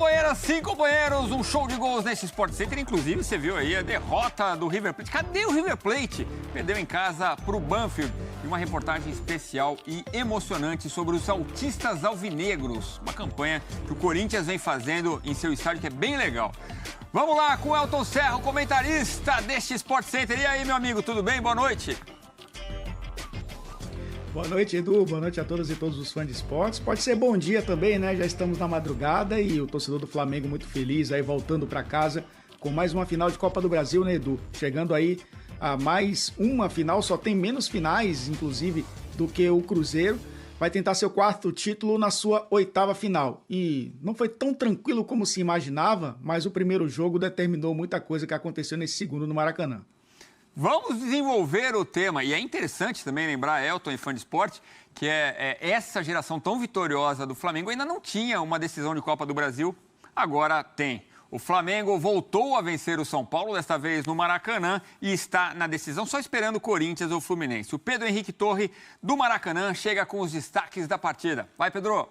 companheiras, sim, companheiros, um show de gols nesse Sport Center. Inclusive, você viu aí a derrota do River Plate. Cadê o River Plate? Perdeu em casa para o Banfield. E uma reportagem especial e emocionante sobre os autistas alvinegros. Uma campanha que o Corinthians vem fazendo em seu estádio, que é bem legal. Vamos lá com o Elton Serra, o comentarista deste Sport Center. E aí, meu amigo, tudo bem? Boa noite. Boa noite, Edu. Boa noite a todas e todos os fãs de esportes. Pode ser bom dia também, né? Já estamos na madrugada e o torcedor do Flamengo muito feliz aí voltando para casa com mais uma final de Copa do Brasil, né, Edu? Chegando aí a mais uma final, só tem menos finais, inclusive, do que o Cruzeiro. Vai tentar seu quarto título na sua oitava final. E não foi tão tranquilo como se imaginava, mas o primeiro jogo determinou muita coisa que aconteceu nesse segundo no Maracanã. Vamos desenvolver o tema, e é interessante também lembrar, Elton e fã de esporte, que essa geração tão vitoriosa do Flamengo ainda não tinha uma decisão de Copa do Brasil, agora tem. O Flamengo voltou a vencer o São Paulo, desta vez no Maracanã, e está na decisão só esperando o Corinthians ou o Fluminense. O Pedro Henrique Torre, do Maracanã, chega com os destaques da partida. Vai, Pedro!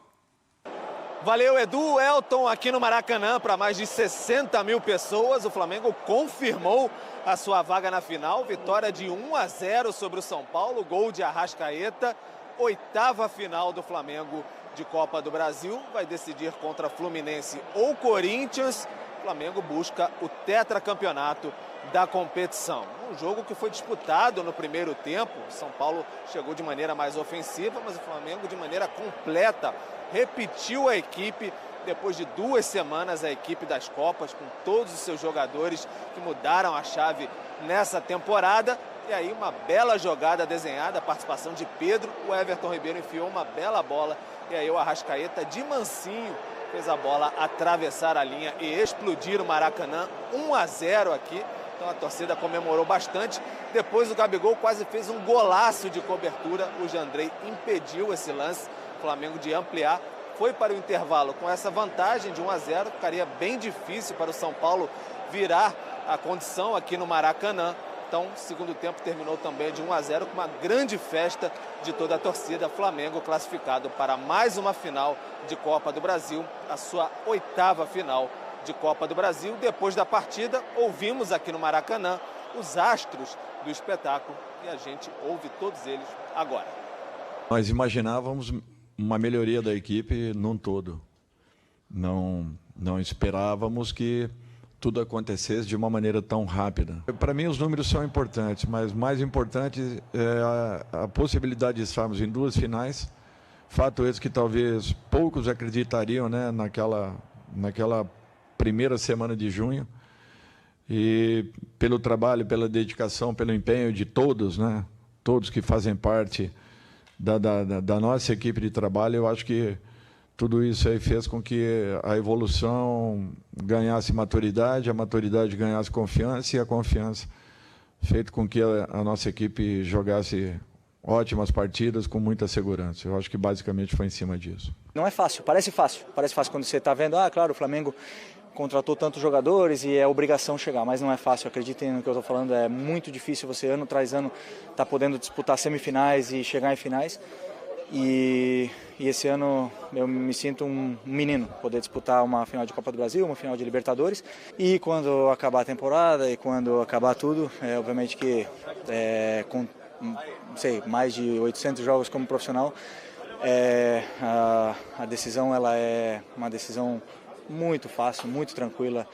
Valeu, Edu. Elton aqui no Maracanã para mais de 60 mil pessoas. O Flamengo confirmou a sua vaga na final. Vitória de 1-0 sobre o São Paulo. Gol de Arrascaeta. Oitava final do Flamengo de Copa do Brasil. Vai decidir contra Fluminense ou Corinthians. O Flamengo busca o tetracampeonato da competição. Um jogo que foi disputado no primeiro tempo. O São Paulo chegou de maneira mais ofensiva, mas o Flamengo de maneira completa repetiu a equipe. Depois de 2 semanas, a equipe das Copas, com todos os seus jogadores que mudaram a chave nessa temporada. E aí uma bela jogada desenhada, a participação de Pedro. O Everton Ribeiro enfiou uma bela bola. E aí o Arrascaeta, de mansinho, fez a bola atravessar a linha e explodir o Maracanã. 1-0 aqui. Então a torcida comemorou bastante. Depois o Gabigol quase fez um golaço de cobertura. O Jandrei impediu esse lance. O Flamengo de ampliar. Foi para o intervalo com essa vantagem de 1-0. Ficaria bem difícil para o São Paulo virar a condição aqui no Maracanã. Então, o segundo tempo terminou também de 1-0 com uma grande festa de toda a torcida. Flamengo classificado para mais uma final de Copa do Brasil, a sua oitava final de Copa do Brasil. Depois da partida, ouvimos aqui no Maracanã os astros do espetáculo e a gente ouve todos eles agora. Nós imaginávamos uma melhoria da equipe num todo. Não esperávamos que tudo acontecesse de uma maneira tão rápida. Para mim, os números são importantes, mas mais importante é a possibilidade de estarmos em 2 finais. Fato esse que talvez poucos acreditariam, né, naquela primeira semana de junho. E pelo trabalho, pela dedicação, pelo empenho de todos, né, todos que fazem parte da nossa equipe de trabalho, eu acho que tudo isso aí fez com que a evolução ganhasse maturidade, a maturidade ganhasse confiança e a confiança fez com que a nossa equipe jogasse ótimas partidas com muita segurança. Eu acho que basicamente foi em cima disso. Não é fácil, parece fácil quando você está vendo, claro, o Flamengo contratou tantos jogadores e é obrigação chegar, mas não é fácil, acreditem no que eu estou falando, é muito difícil você ano tras ano estar podendo disputar semifinais e chegar em finais. E esse ano eu me sinto um menino, poder disputar uma final de Copa do Brasil, uma final de Libertadores. E quando acabar a temporada e quando acabar tudo, obviamente que com mais de 800 jogos como profissional, a decisão ela é uma decisão muito fácil, muito tranquila.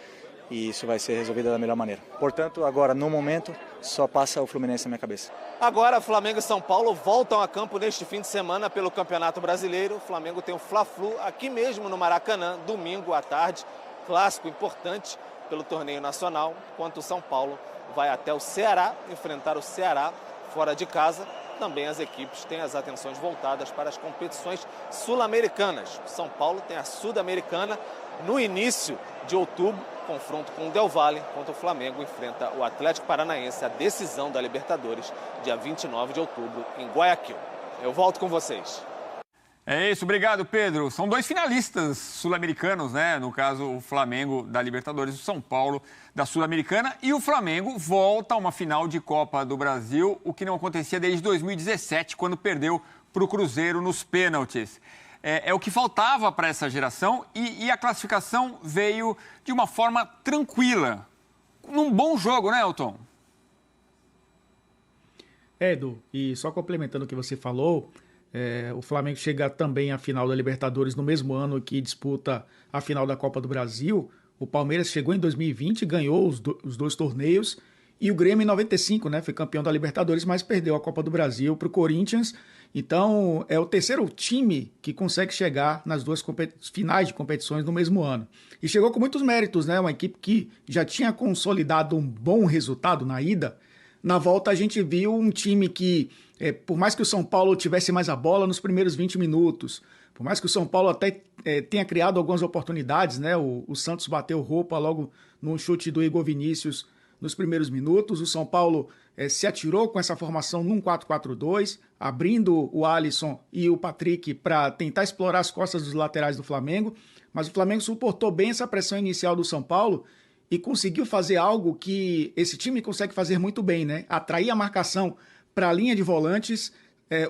E isso vai ser resolvido da melhor maneira. Portanto, agora, no momento, só passa o Fluminense na minha cabeça. Agora, Flamengo e São Paulo voltam a campo neste fim de semana pelo Campeonato Brasileiro. O Flamengo tem o Fla-Flu aqui mesmo no Maracanã, domingo à tarde. Clássico importante pelo torneio nacional, enquanto o São Paulo vai até o Ceará, enfrentar o Ceará fora de casa. Também as equipes têm as atenções voltadas para as competições sul-americanas. O São Paulo tem a Sul-Americana no início de outubro. Confronto com o Del Valle, enquanto o Flamengo enfrenta o Atlético Paranaense, a decisão da Libertadores, dia 29 de outubro, em Guayaquil. Eu volto com vocês. É isso, obrigado, Pedro. São 2 finalistas sul-americanos, né? No caso, o Flamengo da Libertadores, o São Paulo da Sul-Americana. E o Flamengo volta a uma final de Copa do Brasil, o que não acontecia desde 2017, quando perdeu para o Cruzeiro nos pênaltis. é o que faltava para essa geração e a classificação veio de uma forma tranquila. Num bom jogo, né, Elton? Edu, e só complementando o que você falou, o Flamengo chega também à final da Libertadores no mesmo ano que disputa a final da Copa do Brasil. O Palmeiras chegou em 2020, ganhou os dois torneios, e o Grêmio em 95, né, foi campeão da Libertadores, mas perdeu a Copa do Brasil para o Corinthians. Então, é o terceiro time que consegue chegar nas duas finais de competições no mesmo ano. E chegou com muitos méritos, né? Uma equipe que já tinha consolidado um bom resultado na ida. Na volta, a gente viu um time que, por mais que o São Paulo tivesse mais a bola nos primeiros 20 minutos, por mais que o São Paulo até tenha criado algumas oportunidades, né? O Santos bateu roupa logo num chute do Igor Vinícius nos primeiros minutos. O São Paulo se atirou com essa formação num 4-4-2, abrindo o Alisson e o Patrick para tentar explorar as costas dos laterais do Flamengo, mas o Flamengo suportou bem essa pressão inicial do São Paulo e conseguiu fazer algo que esse time consegue fazer muito bem, né? Atrair a marcação para a linha de volantes,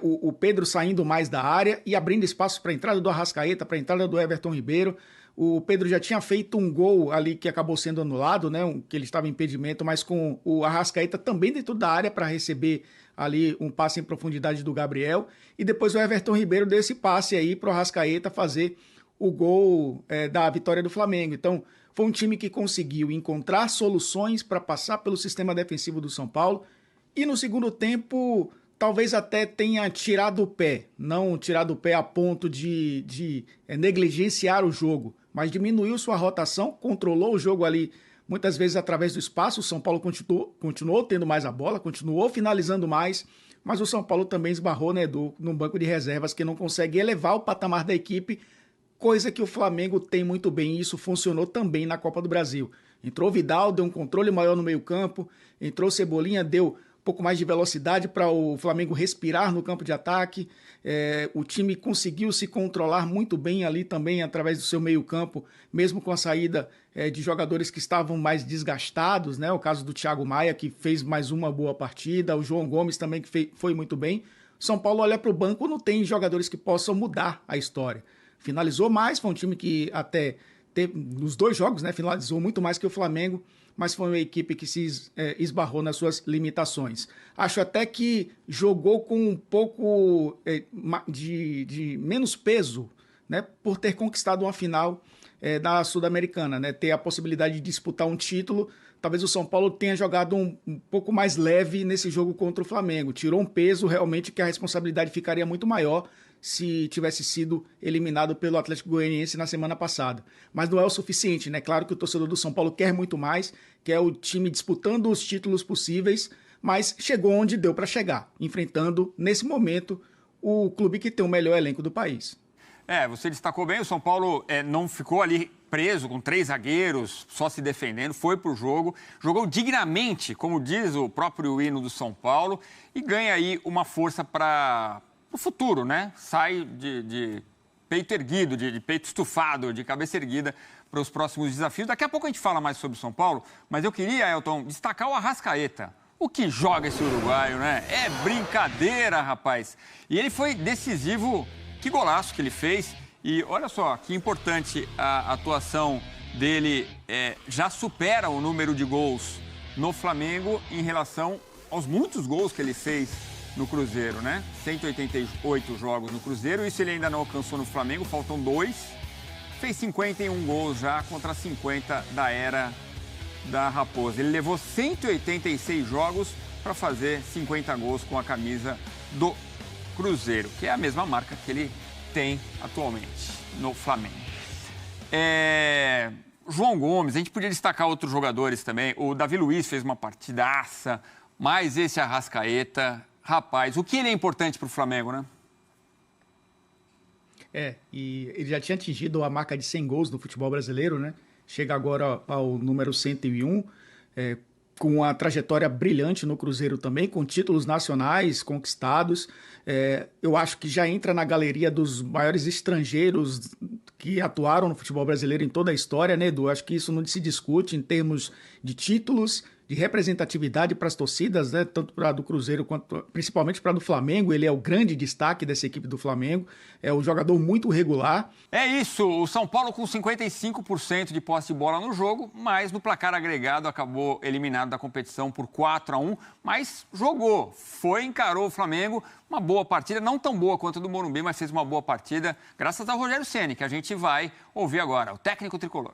o Pedro saindo mais da área e abrindo espaço para a entrada do Arrascaeta, para a entrada do Everton Ribeiro. O Pedro já tinha feito um gol ali que acabou sendo anulado, né? Que ele estava em impedimento, mas com o Arrascaeta também dentro da área para receber ali um passe em profundidade do Gabriel. E depois o Everton Ribeiro deu esse passe aí para o Arrascaeta fazer o gol da vitória do Flamengo. Então, foi um time que conseguiu encontrar soluções para passar pelo sistema defensivo do São Paulo. E no segundo tempo, talvez até tenha tirado o pé. Não tirado o pé a ponto de negligenciar o jogo, mas diminuiu sua rotação, controlou o jogo ali, muitas vezes através do espaço. O São Paulo continuou tendo mais a bola, continuou finalizando mais, mas o São Paulo também esbarrou, né, num banco de reservas que não consegue elevar o patamar da equipe, coisa que o Flamengo tem muito bem, e isso funcionou também na Copa do Brasil. Entrou Vidal, deu um controle maior no meio-campo, entrou Cebolinha, deu pouco mais de velocidade para o Flamengo respirar no campo de ataque. O time conseguiu se controlar muito bem ali também através do seu meio-campo, mesmo com a saída de jogadores que estavam mais desgastados, né? O caso do Thiago Maia, que fez mais uma boa partida, o João Gomes também, que foi muito bem. São Paulo olha para o banco, não tem jogadores que possam mudar a história. Finalizou mais, foi um time que até nos dois jogos, né, finalizou muito mais que o Flamengo, mas foi uma equipe que se esbarrou nas suas limitações. Acho até que jogou com um pouco de menos peso, né, por ter conquistado uma final da Sul-Americana, né, ter a possibilidade de disputar um título. Talvez o São Paulo tenha jogado um pouco mais leve nesse jogo contra o Flamengo. Tirou um peso realmente que a responsabilidade ficaria muito maior se tivesse sido eliminado pelo Atlético Goianiense na semana passada. Mas não é o suficiente, né? Claro que o torcedor do São Paulo quer muito mais, quer o time disputando os títulos possíveis, mas chegou onde deu para chegar, enfrentando, nesse momento, o clube que tem o melhor elenco do país. Você destacou bem, o São Paulo não ficou ali preso com 3 zagueiros, só se defendendo, foi pro jogo, jogou dignamente, como diz o próprio hino do São Paulo, e ganha aí uma força para o futuro, né? Sai de peito erguido, de peito estufado, de cabeça erguida para os próximos desafios. Daqui a pouco a gente fala mais sobre o São Paulo, mas eu queria, Elton, destacar o Arrascaeta. O que joga esse uruguaio, né? É brincadeira, rapaz. E ele foi decisivo, que golaço que ele fez. E olha só, que importante a atuação dele, já supera o número de gols no Flamengo em relação aos muitos gols que ele fez no Cruzeiro, né? 188 jogos no Cruzeiro, isso ele ainda não alcançou no Flamengo, faltam 2. Fez 51 gols já contra 50 da era da Raposa. Ele levou 186 jogos para fazer 50 gols com a camisa do Cruzeiro, que é a mesma marca que ele tem atualmente no Flamengo. João Gomes, a gente podia destacar outros jogadores também. O Davi Luiz fez uma partidaça, mas esse Arrascaeta, rapaz, o que ele é importante para o Flamengo, né? E ele já tinha atingido a marca de 100 gols no futebol brasileiro, né? Chega agora ao número 101, com uma trajetória brilhante no Cruzeiro também, com títulos nacionais conquistados. Eu acho que já entra na galeria dos maiores estrangeiros que atuaram no futebol brasileiro em toda a história, né, Edu? Acho que isso não se discute em termos de títulos, representatividade para as torcidas, né? Tanto para a do Cruzeiro quanto principalmente para a do Flamengo. Ele é o grande destaque dessa equipe do Flamengo, é um jogador muito regular. É isso, o São Paulo com 55% de posse de bola no jogo, mas no placar agregado acabou eliminado da competição por 4-1, mas jogou, encarou o Flamengo, uma boa partida, não tão boa quanto a do Morumbi, mas fez uma boa partida, graças ao Rogério Ceni, que a gente vai ouvir agora, o técnico tricolor.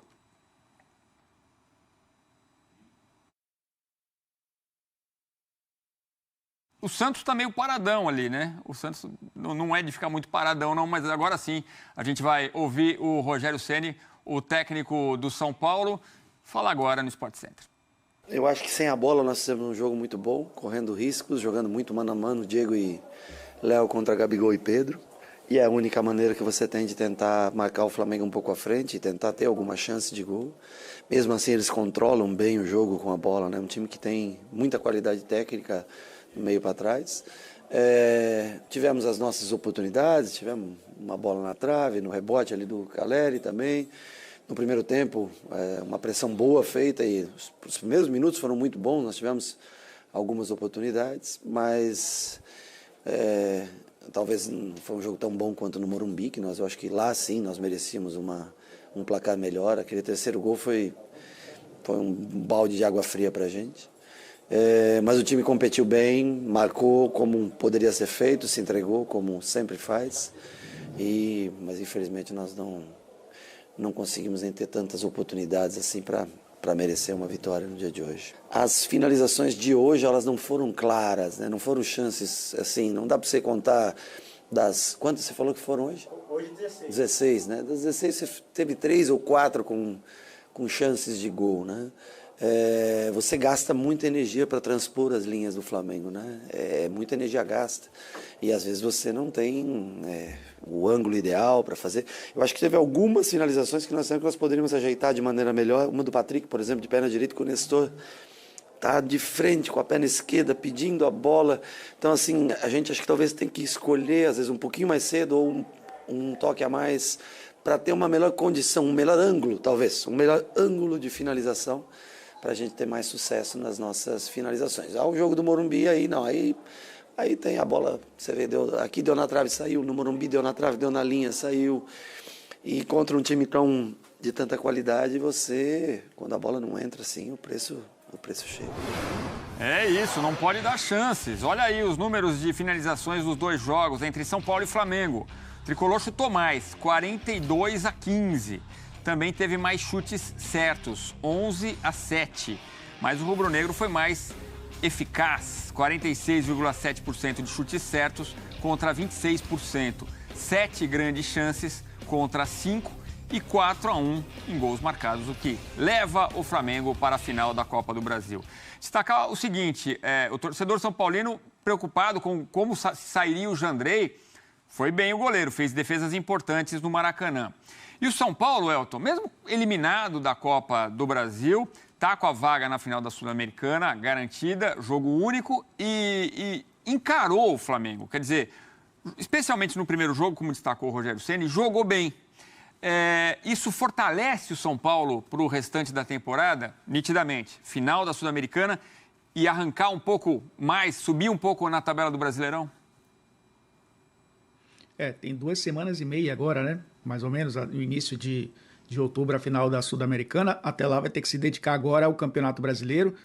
O Santos está meio paradão ali, né? O Santos não é de ficar muito paradão, não, mas agora sim a gente vai ouvir o Rogério Ceni, o técnico do São Paulo, falar agora no Sport Center. Eu acho que sem a bola nós fizemos um jogo muito bom, correndo riscos, jogando muito mano a mano, Diego e Léo contra Gabigol e Pedro. E é a única maneira que você tem de tentar marcar o Flamengo um pouco à frente e tentar ter alguma chance de gol. Mesmo assim eles controlam bem o jogo com a bola, né? Um time que tem muita qualidade técnica, do meio para trás. Tivemos as nossas oportunidades, tivemos uma bola na trave, no rebote ali do Caleri também. No primeiro tempo, uma pressão boa feita e os primeiros minutos foram muito bons, nós tivemos algumas oportunidades, mas talvez não foi um jogo tão bom quanto no Morumbi, que eu acho que lá sim nós merecíamos um placar melhor. Aquele terceiro gol foi um balde de água fria para a gente. Mas o time competiu bem, marcou como poderia ser feito, se entregou como sempre faz, mas infelizmente nós não conseguimos nem ter tantas oportunidades assim para merecer uma vitória no dia de hoje. As finalizações de hoje elas não foram claras, né? Não foram chances assim, não dá para você contar das... Quantas você falou que foram hoje? Hoje 16. 16, né? Das 16 você teve 3 ou 4 com chances de gol, né? Você gasta muita energia para transpor as linhas do Flamengo, né? Muita energia gasta. E às vezes você não tem o ângulo ideal para fazer. Eu acho que teve algumas finalizações que nós poderíamos ajeitar de maneira melhor. Uma do Patrick, por exemplo, de perna direita, com o Nestor tá de frente com a perna esquerda, pedindo a bola. Então, assim, a gente acho que talvez tem que escolher, às vezes, um pouquinho mais cedo ou um toque a mais para ter uma melhor condição, um melhor ângulo, talvez, um melhor ângulo de finalização, para a gente ter mais sucesso nas nossas finalizações. O jogo do Morumbi, aí tem a bola, você vê, aqui deu na trave, saiu, no Morumbi deu na trave, deu na linha, saiu. E contra um time de tanta qualidade, quando a bola não entra assim, o preço chega. É isso, não pode dar chances. Olha aí os números de finalizações dos dois jogos entre São Paulo e Flamengo. O Tricolor chutou mais, 42-15. Também teve mais chutes certos, 11-7. Mas o rubro-negro foi mais eficaz, 46,7% de chutes certos contra 26%. 7 grandes chances contra 5 e 4-1 em gols marcados, o que leva o Flamengo para a final da Copa do Brasil. Destacar o seguinte, o torcedor são paulino preocupado com como sairia o Jandrei, foi bem o goleiro, fez defesas importantes no Maracanã. E o São Paulo, Elton, mesmo eliminado da Copa do Brasil, está com a vaga na final da Sul-Americana garantida, jogo único, e encarou o Flamengo. Quer dizer, especialmente no primeiro jogo, como destacou o Rogério Ceni, jogou bem. Isso fortalece o São Paulo para o restante da temporada, nitidamente. Final da Sul-Americana e arrancar um pouco mais, subir um pouco na tabela do Brasileirão? Tem 2 semanas e meia agora, né? Mais ou menos, no início de outubro, a final da Sul-Americana. Até lá vai ter que se dedicar agora ao Campeonato Brasileiro.